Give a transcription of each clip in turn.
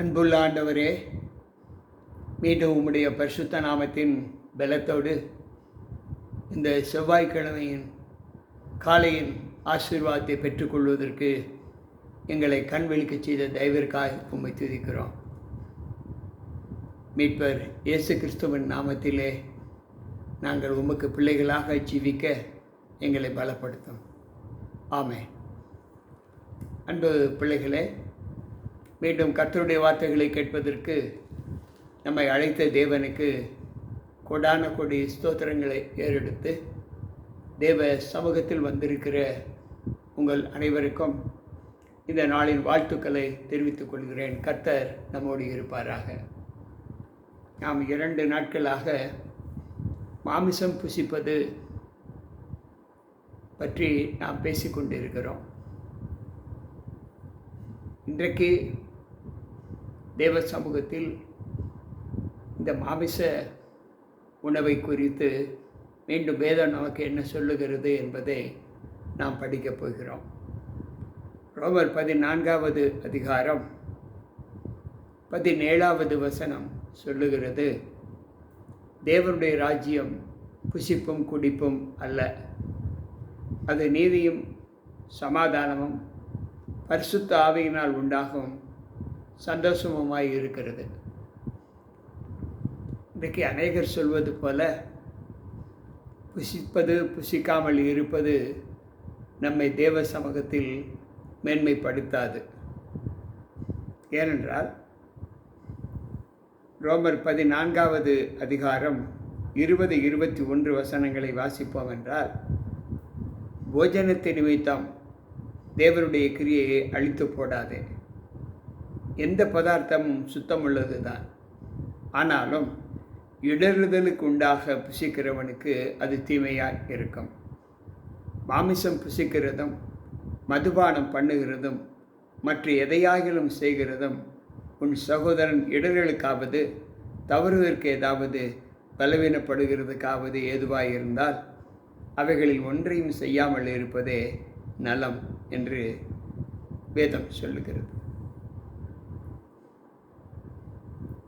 அன்புள்ள ஆண்டவரே, மீண்டும் உம்முடைய பரிசுத்த நாமத்தின் பலத்தோடு இந்த செவ்வாய்க்கிழமையின் காலையின் ஆசீர்வாதத்தை பெற்றுக்கொள்வதற்கு எங்களை கண்விழிக்கச் செய்த தயவிற்காக உம்மை துதிக்கிறோம். மீட்பர் இயேசு கிறிஸ்துவின் நாமத்திலே நாங்கள் உமக்கு பிள்ளைகளாக ஜீவிக்க எங்களை பலப்படுத்தும். ஆமென். அன்பு பிள்ளைகளே, மீண்டும் கர்த்தருடைய வார்த்தைகளை கேட்பதற்கு நம்மை அழைத்த தேவனுக்கு கொடான கொடி ஸ்தோத்திரங்களை ஏறெடுத்து தேவ சமூகத்தில் வந்திருக்கிற உங்கள் அனைவருக்கும் இந்த நாளின் வாழ்த்துக்களை தெரிவித்துக் கொள்கிறேன். கர்த்தர் நம்மோடு இருப்பாராக. நாம் 2 நாட்களாக மாமிசம் புசிப்பது பற்றி நாம் பேசிக்கொண்டிருக்கிறோம். இன்றைக்கு தேவ சமூகத்தில் இந்த மாமிச உணவை குறித்து மீண்டும் வேதம் நமக்கு என்ன சொல்லுகிறது என்பதை நாம் படிக்கப் போகிறோம். ரோமர் 14வது அதிகாரம் 17வது வசனம் சொல்லுகிறது, தேவனுடைய ராஜ்யம் புசிப்பும் குடிப்பும் அல்ல, அது நீதியும் சமாதானமும் பரிசுத்த ஆவியினால் உண்டாகும் சந்தோஷமுமாய் இருக்கிறது. இன்றைக்கு அநேகர் சொல்வது போல புசிப்பது புசிக்காமல் இருப்பது நம்மை தேவ சமூகத்தில் மேன்மைப்படுத்தாது. ஏனென்றால் ரோமர் 14வது அதிகாரம் 20-21 வசனங்களை வாசிப்போம் என்றால், போஜனத்தை நிமித்தம் தேவனுடைய கிரியையை அழித்து போடாதே. எந்த பதார்த்தமும் சுத்தமுள்ளது தான், ஆனாலும் இடறுதலுக்கு உண்டாக புசிக்கிறவனுக்கு அது தீமையாக இருக்கும். மாமிசம் புசிக்கிறதும் மதுபானம் பண்ணுகிறதும் மற்ற எதையாகிலும் செய்கிறதும் உன் சகோதரன் இடர்களுக்காவது தவறுவதற்கு ஏதாவது பலவீனப்படுகிறதுக்காவது ஏதுவாக இருந்தால் அவைகளில் ஒன்றையும் செய்யாமல் இருப்பதே நலம் என்று வேதம் சொல்லுகிறது.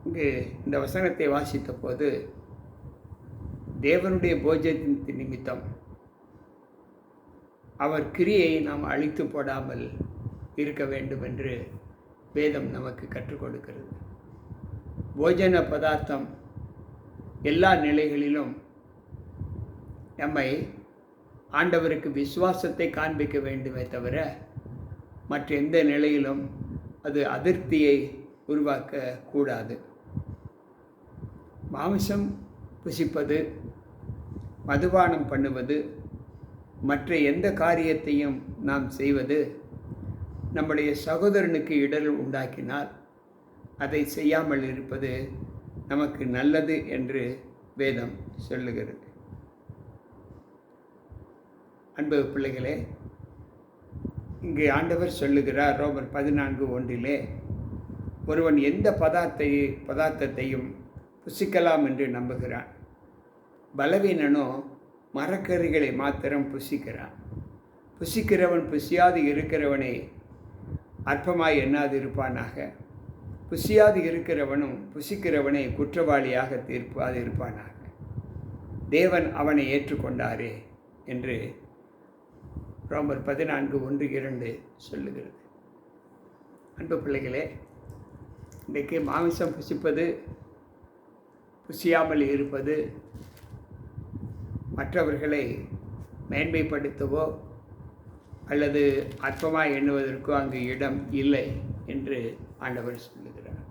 இங்கு இந்த வசனத்தை வாசித்த போது தேவனுடைய போஜனத்தின் நிமித்தம் அவர் கிரியை நாம் அழித்து போடாமல் இருக்க வேண்டும் என்று வேதம் நமக்கு கற்றுக் கொடுக்கிறது. போஜன பதார்த்தம் எல்லா நிலைகளிலும் நம்மை ஆண்டவருக்கு விசுவாசத்தை காண்பிக்க வேண்டுமே தவிர மற்ற எந்த நிலையிலும் அது அதிருப்தியை உருவாக்க கூடாது. மாமிசம் புசிப்பது, மதுபானம் பண்ணுவது, மற்ற எந்த காரியத்தையும் நாம் செய்வது நம்முடைய சகோதரனுக்கு இடர்கள் உண்டாக்கினால் அதை செய்யாமல் இருப்பது நமக்கு நல்லது என்று வேதம் சொல்லுகிறது. அன்பு பிள்ளைகளே, இங்கு ஆண்டவர் சொல்லுகிறார் ரோமர் 14:1, ஒருவன் எந்த பதார்த்தத்தையும் புசிக்கலாம் என்று நம்புகிறான், பலவீனனோ மரக்கறிகளை மாத்திரம் புசிக்கிறான். புசிக்கிறவன் புசியாது இருக்கிறவனை அற்பமாய் எண்ணாது இருப்பானாக, புசியாது இருக்கிறவனும் புசிக்கிறவனை குற்றவாளியாக தீர்ப்பாது இருப்பானாக. தேவன் அவனை ஏற்றுக்கொண்டாரே என்று ரோமர் 14:1-2 சொல்லுகிறது. அன்பு பிள்ளைகளே, இன்றைக்கு மாமிசம் புசிப்பது, புசியாமல் இருப்பது மற்றவர்களை மேன்மைப்படுத்தவோ அல்லது அற்பமாய் எண்ணுவதற்கோ அங்கு இடம் இல்லை என்று ஆண்டவர் சொல்லுகிறார்.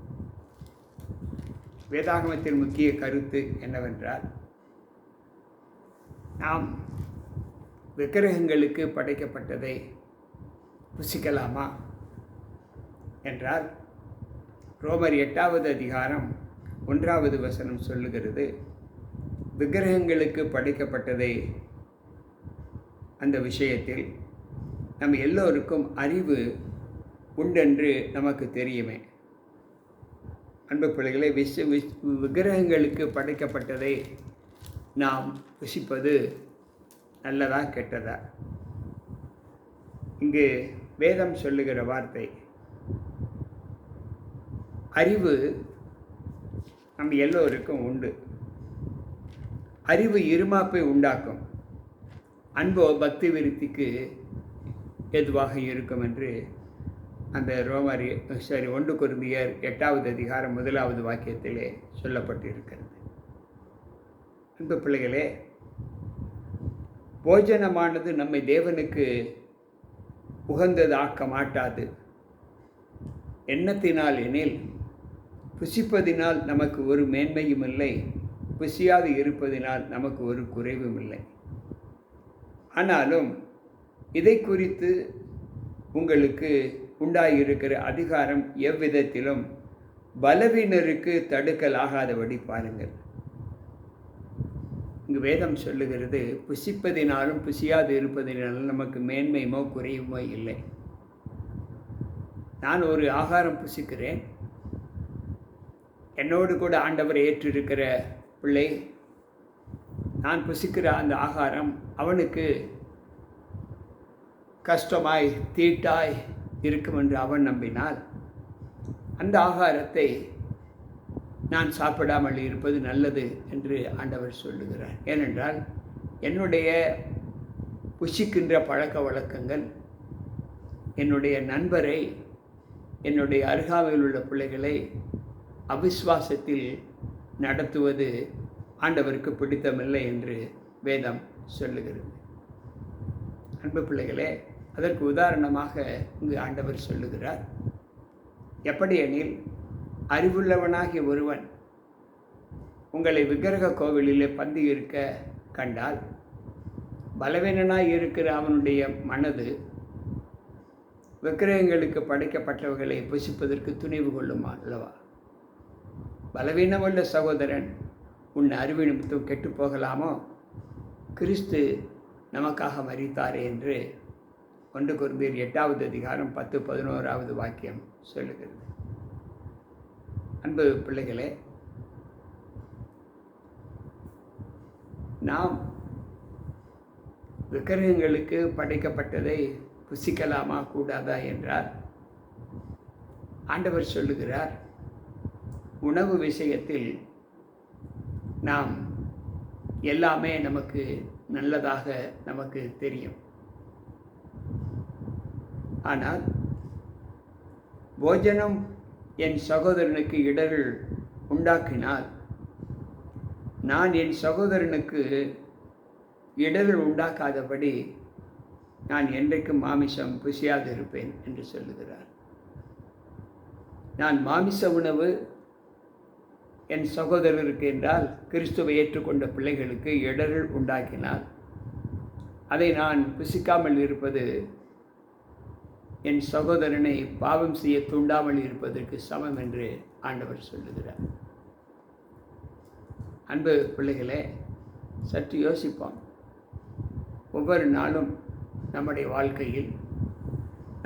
வேதாகமத்தின் முக்கிய கருத்து என்னவென்றால், நாம் விக்கிரகங்களுக்கு படைக்கப்பட்டதை புசிக்கலாமா என்றால், ரோமர் 8வது அதிகாரம் 1வது வசனம் சொல்லுகிறது, விக்கிரகங்களுக்கு படைக்கப்பட்டதை அந்த விஷயத்தில் நம் எல்லோருக்கும் அறிவு உண்டென்று நமக்கு தெரியுமே. அன்பு பிள்ளைகளை, விக்கிரகங்களுக்கு படைக்கப்பட்டதை நாம் புசிப்பது நல்லதா கெட்டதா? இங்கு வேதம் சொல்லுகிற வார்த்தை, அறிவு நம்ம எல்லோருக்கும் உண்டு. அறிவு இருமாப்பை உண்டாக்கும். அன்போ பக்தி விருத்திக்கு எதுவாக இருக்கும் என்று அந்த 1 கொரிந்தியர் 8வது அதிகாரம் 1வது வாக்கியத்திலே சொல்லப்பட்டு இருக்கிறது. அன்பு பிள்ளைகளே, போஜனமானது நம்மை தேவனுக்கு உகந்ததாக்க மாட்டாது. எண்ணத்தினால் எனில் புசிப்பதினால் நமக்கு ஒரு மேன்மையும் இல்லை, புசியாது இருப்பதினால் நமக்கு ஒரு குறைவும் இல்லை. ஆனாலும் இதை குறித்து உங்களுக்கு உண்டாயிருக்கிற அதிகாரம் எவ்விதத்திலும் பலவீனருக்கு தடுக்கலாகாதபடி பாருங்கள். இங்கு வேதம் சொல்லுகிறது, புசிப்பதினாலும் புசியாது இருப்பதினாலும் நமக்கு மேன்மையுமோ குறையுமோ இல்லை. நான் ஒரு ஆகாரம் புசிக்கிறேன், என்னோடு கூட ஆண்டவர் ஏற்றிருக்கிற பிள்ளை, நான் புசிக்கிற அந்த ஆகாரம் அவனுக்கு கஷ்டமாய் தீட்டாய் இருக்கும் என்று அவன் நம்பினால் அந்த ஆகாரத்தை நான் சாப்பிடாமல் இருப்பது நல்லது என்று ஆண்டவர் சொல்லுகிறார். ஏனென்றால் என்னுடைய புசிக்கின்ற பழக்க வழக்கங்கள் என்னுடைய நண்பரை, என்னுடைய அருகாமையில் உள்ள பிள்ளைகளை அவிசுவாசத்தில் நடத்துவது ஆண்டவருக்கு பிடித்தமில்லை என்று வேதம் சொல்லுகிறது. அன்பு பிள்ளைகளே, அதற்கு உதாரணமாக இங்கு ஆண்டவர் சொல்லுகிறார். எப்படி எனில், அறிவுள்ளவனாகிய ஒருவன் உங்களை விக்கிரக கோவிலிலே பந்தி இருக்க கண்டால் பலவீனனாய் இருக்கிற அவனுடைய மனது விக்கிரகங்களுக்கு படைக்கப்பட்டவர்களை புசிப்பதற்கு துணிவு கொள்ளுமா அல்லவா? பலவீனமுள்ள சகோதரன் உன் அறிவு நிமித்தம் கெட்டு போகலாமோ? கிறிஸ்து நமக்காக மரித்தாரே என்று 1 கொரிந்தியர் 8வது அதிகாரம் 10-11வது வாக்கியம் சொல்லுகிறது. அன்பு பிள்ளைகளே, நாம் விக்கிரகங்களுக்கு படைக்கப்பட்டதை புசிக்கலாமா கூடாதா என்றால் ஆண்டவர் சொல்லுகிறார், உணவு விஷயத்தில் நாம் எல்லாமே நமக்கு நல்லதாக நமக்கு தெரியும். ஆனால் போஜனம் என் சகோதரனுக்கு இடர்கள் உண்டாக்கினால் நான் என் சகோதரனுக்கு இடர்கள் உண்டாக்காதபடி நான் என்றைக்கும் மாமிசம் புசியாது இருப்பேன் என்று சொல்லுகிறார். நான் மாமிச உணவு என் சகோதரருக்கு என்றால் கிறிஸ்துவை ஏற்றுக்கொண்ட பிள்ளைகளுக்கு இடர்கள் உண்டாக்கினால் அதை நான் புசிக்காமல் இருப்பது என் சகோதரனை பாவம் செய்ய தூண்டாமல் இருப்பதற்கு சமம் என்று ஆண்டவர் சொல்லுகிறார். அன்பு பிள்ளைகளே, சற்று யோசிப்போம். ஒவ்வொரு நாளும் நம்முடைய வாழ்க்கையில்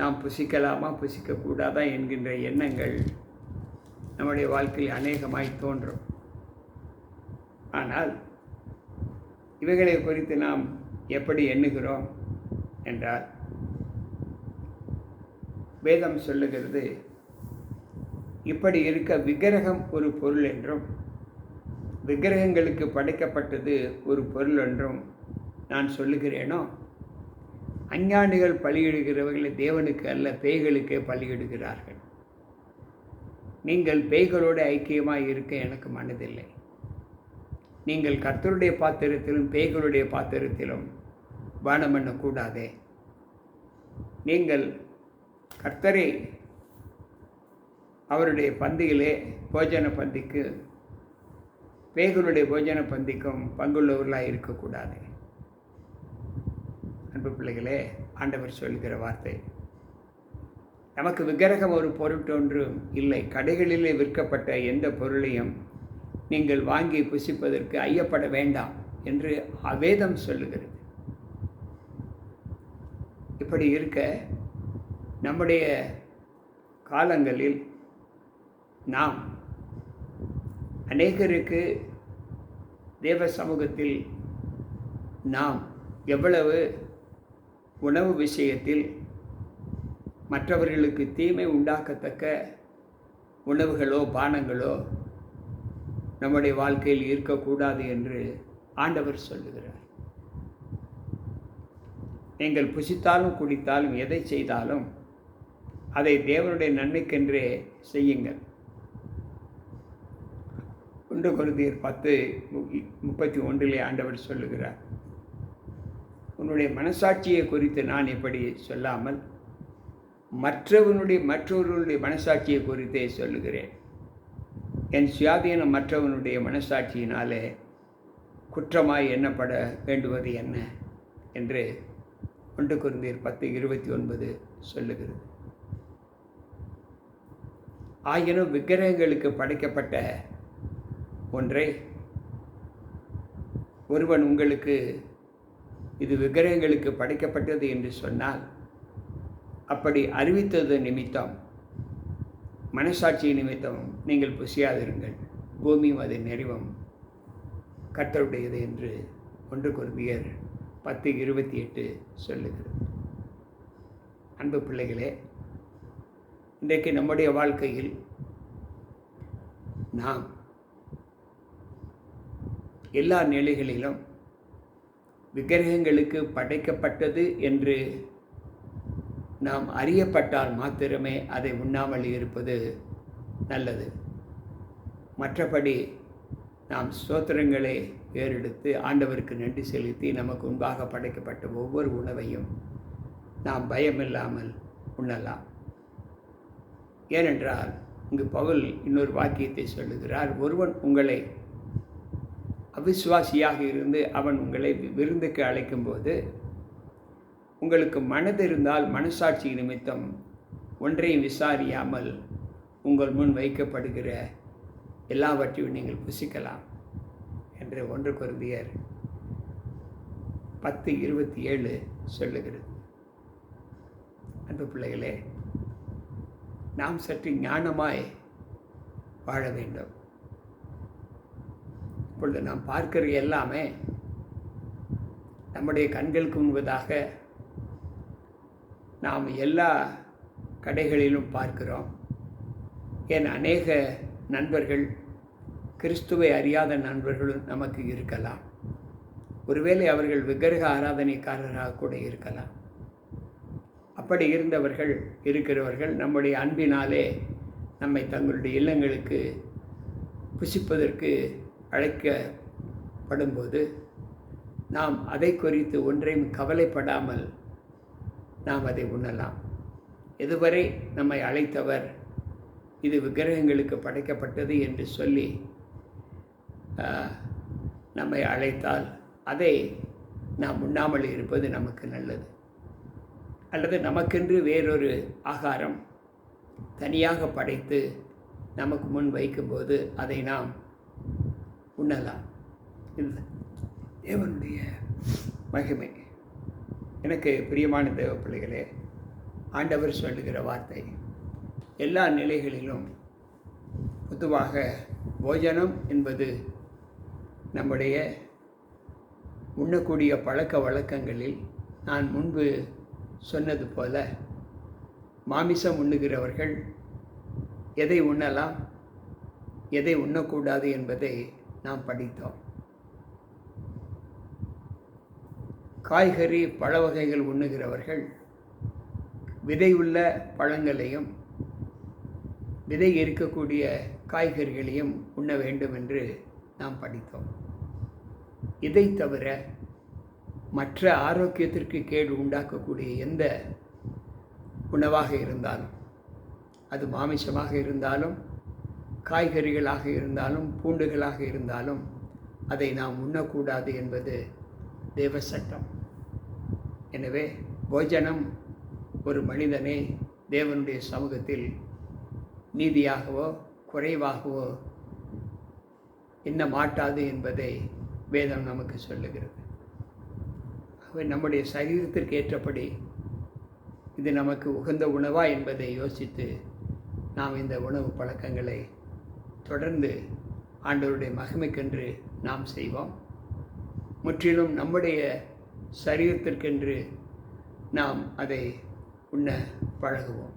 நாம் புசிக்கலாமா புசிக்கக்கூடாதா என்கின்ற எண்ணங்கள் நம்முடைய வாழ்க்கையில் அநேகமாய் தோன்றும். ஆனால் இவைகளை குறித்து நாம் எப்படி எண்ணுகிறோம் என்றால், வேதம் சொல்லுகிறது, இப்படி இருக்க விக்கிரகம் ஒரு பொருள் என்றும் விக்கிரகங்களுக்கு படைக்கப்பட்டது ஒரு பொருள் என்றும் நான் சொல்லுகிறேனோ? அஞ்ஞானிகள் பலியிடுகிறவர்களை தேவனுக்கு அல்ல பேய்களுக்கே பலியிடுகிறார்கள். நீங்கள் பேய்களோடு ஐக்கியமாக இருக்க எனக்கு மனதில்லை. நீங்கள் கர்த்தருடைய பாத்திரத்திலும் பேய்களுடைய பாத்திரத்திலும் பானம் பண்ணக்கூடாதே. நீங்கள் கர்த்தரை அவருடைய பந்தியிலே போஜன பந்திக்கு பேய்களுடைய போஜன பந்திக்கும் பங்குள்ளவர்களாக இருக்கக்கூடாது. அன்பு பிள்ளைகளே, ஆண்டவர் சொல்கிற வார்த்தை, நமக்கு விக்கிரகம் ஒரு பொருட்டொன்று இல்லை. கடைகளிலே விற்கப்பட்ட எந்த பொருளையும் நீங்கள் வாங்கி புசிப்பதற்கு ஐயப்பட வேண்டாம் என்று வேதம் சொல்லுகிறது. இப்படி இருக்க நம்முடைய காலங்களில் நாம் அநேகருக்கு தேவ சமூகத்தில் நாம் எவ்வளவு உணவு விஷயத்தில் மற்றவர்களுக்கு தீமை உண்டாக்கத்தக்க உணவுகளோ பானங்களோ நம்முடைய வாழ்க்கையில் இருக்கக்கூடாது என்று ஆண்டவர் சொல்லுகிறார். நீங்கள் புசித்தாலும் குடித்தாலும் எதை செய்தாலும் அதை தேவனுடைய நன்மைக்கென்றே செய்யுங்கள். 1 கொரிந்தியர் 10:31 ஆண்டவர் சொல்லுகிறார், உன்னுடைய மனசாட்சியை குறித்து நான் இப்படி சொல்லாமல் மற்றவர்களுடைய மனசாட்சியை குறித்தே சொல்லுகிறேன். என் சுயாதீனம் மற்றவனுடைய மனசாட்சியினாலே குற்றமாய் எண்ணப்பட வேண்டுவது என்ன என்று 1 கொரிந்தியர் 10:29 சொல்லுகிறது. ஆயினும் விக்கிரகங்களுக்கு படைக்கப்பட்ட ஒன்றை ஒருவன் உங்களுக்கு இது விக்கிரகங்களுக்கு படைக்கப்பட்டது என்று சொன்னால், அப்படி அறிவித்தது நிமித்தம் மனசாட்சி நிமித்தம் நீங்கள் புசியாதிருங்கள், பூமியும் அது நிறைவும் கர்த்தருடையது என்று 1 கொரிந்தியர் 10:28 சொல்லுகிறது. அன்பு பிள்ளைகளே, இன்றைக்கு நம்முடைய வாழ்க்கையில் நாம் எல்லா நிலைகளிலும் விக்கிரகங்களுக்கு படைக்கப்பட்டது என்று நாம் அறியப்பட்டால் மாத்திரமே அதை உண்ணாமல் இருப்பது நல்லது. மற்றபடி நாம் ஸ்தோத்திரங்களை ஏறெடுத்து ஆண்டவருக்கு நன்றி செலுத்தி நமக்கு முன்பாக படைக்கப்பட்ட ஒவ்வொரு உணவையும் நாம் பயமில்லாமல் உண்ணலாம். ஏனென்றால் இங்கு பவுல் இன்னொரு வாக்கியத்தை சொல்லுகிறார், ஒருவன் உங்களை அவிசுவாசியாக இருந்து அவன் உங்களை விருந்துக்கு அழைக்கும்போது உங்களுக்கு மனது இருந்தால் மனசாட்சி நிமித்தம் ஒன்றையும் விசாரியாமல் உங்கள் முன் வைக்கப்படுகிற எல்லாவற்றையும் நீங்கள் புசிக்கலாம் என்று 1 கொரிந்தியர் 10:27 சொல்லுகிறது. அன்பு பிள்ளைகளே, நாம் சற்று ஞானமாய் வாழ வேண்டும். இப்பொழுது நாம் பார்க்கிற எல்லாமே நம்முடைய கண்களுக்கு முன்பதாக நாம் எல்லா கடைகளிலும் பார்க்கிறோம். என் அநேக நண்பர்கள், கிறிஸ்துவை அறியாத நண்பர்களும் நமக்கு இருக்கலாம். ஒருவேளை அவர்கள் விக்கிரக ஆராதனைக்காரராக கூட இருக்கலாம். அப்படி இருக்கிறவர்கள் நம்முடைய அன்பினாலே நம்மை தங்களுடைய இல்லங்களுக்கு புசிப்பதற்கு அழைக்கப்படும்போது நாம் அதை குறித்து ஒன்றையும் கவலைப்படாமல் நாம் அதை உண்ணலாம். இதுவரை நம்மை அழைத்தவர் இது விக்கிரகங்களுக்கு படைக்கப்பட்டது என்று சொல்லி நம்மை அழைத்தால் அதை நாம் உண்ணாமல் இருப்பது நமக்கு நல்லது. அல்லது நமக்கென்று வேறொரு ஆகாரம் தனியாக படைத்து நமக்கு முன் வைக்கும்போது அதை நாம் உண்ணலாம். இது தேவனுடைய மகிமை. எனக்கு பிரியமான தேவ பிள்ளைகளே, ஆண்டவர் சொல்லுகிற வார்த்தை எல்லா நிலைகளிலும் பொதுவாக போஜனம் என்பது நம்முடைய உண்ணக்கூடிய பழக்க வழக்கங்களில் நான் முன்பு சொன்னது போல மாமிசம் உண்ணுகிறவர்கள் எதை உண்ணலாம், எதை உண்ணக்கூடாது என்பதை நாம் படித்தோம். காய்கறி பழ வகைகள் உண்ணுகிறவர்கள் விதை உள்ள பழங்களையும் விதை இருக்கக்கூடிய காய்கறிகளையும் உண்ண வேண்டும் என்று நாம் படித்தோம். இதை தவிர மற்ற ஆரோக்கியத்திற்கு கேடு உண்டாக்கக்கூடிய எந்த உணவாக இருந்தாலும், அது மாமிசமாக இருந்தாலும் காய்கறிகளாக இருந்தாலும் பூண்டுகளாக இருந்தாலும் அதை நாம் உண்ணக்கூடாது என்பது தேவ சட்டம். எனவே போஜனம் ஒரு மனிதனை தேவனுடைய சமூகத்தில் நீதியாகவோ குறைவாகவோ எண்ண மாட்டாது என்பதை வேதம் நமக்கு சொல்லுகிறது. ஆகவே நம்முடைய சரீரத்திற்கு ஏற்றபடி இது நமக்கு உகந்த உணவா என்பதை யோசித்து நாம் இந்த உணவு பழக்கங்களை தொடர்ந்து ஆண்டவருடைய மகிமைக்கென்று நாம் செய்வோம். முற்றிலும் நம்முடைய சரீரத்திற்கென்று நாம் அதை உண்ண பழகுவோம்.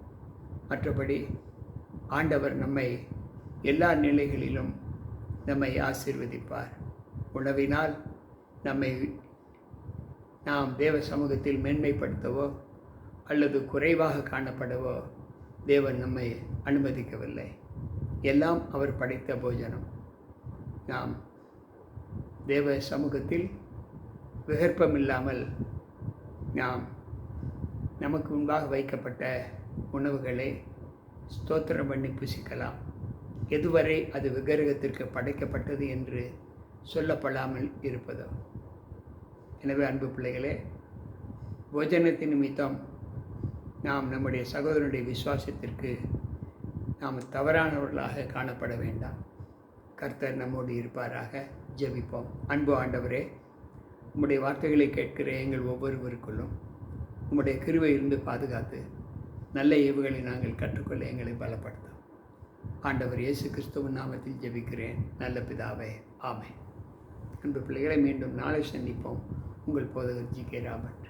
மற்றபடி ஆண்டவர் நம்மை எல்லா நிலைகளிலும் நம்மை ஆசீர்வதிப்பார். உணவினால் நம்மை நாம் தேவ சமூகத்தில் மேன்மைப்படுத்தவோ அல்லது குறைவாக காணப்படவோ தேவன் நம்மை அனுமதிக்கவில்லை. எல்லாம் அவர் படைத்த போஜனம். நாம் தேவ சமூகத்தில் விகற்பமில்லாமல் நாம் நமக்கு முன்பாக வைக்கப்பட்ட உணவுகளை ஸ்தோத்திரம் பண்ணி புசிக்கலாம். எதுவரை அது விக்கிரகத்திற்கு படைக்கப்பட்டது என்று சொல்லப்படாமல் இருப்பதோ. எனவே அன்பு பிள்ளைகளே, போஜனத்தின் நிமித்தம் நாம் நம்முடைய சகோதரனுடைய விசுவாசத்திற்கு நாம் தவறானவர்களாக காணப்பட வேண்டாம். கர்த்தர் நம்மோடு இருப்பாராக. ஜெபிப்போம். அன்பு ஆண்டவரே, உம்முடைய வார்த்தைகளை கேட்கிற எங்கள் ஒவ்வொருவருக்குள்ளும் உம்முடைய கிருபை இருந்து பாதுகாத்து நல்ல ஏவுகளை நாங்கள் கற்றுக்கொள்ள எங்களை பலப்படுத்தும். ஆண்டவர் இயேசு கிறிஸ்துவின் நாமத்தில் ஜெபிக்கிறேன் நல்ல பிதாவே, ஆமென். அன்பு பிள்ளைகளை, மீண்டும் நாளை சந்திப்போம். உங்கள் போதகர் ஜி.கே. ராபர்ட்.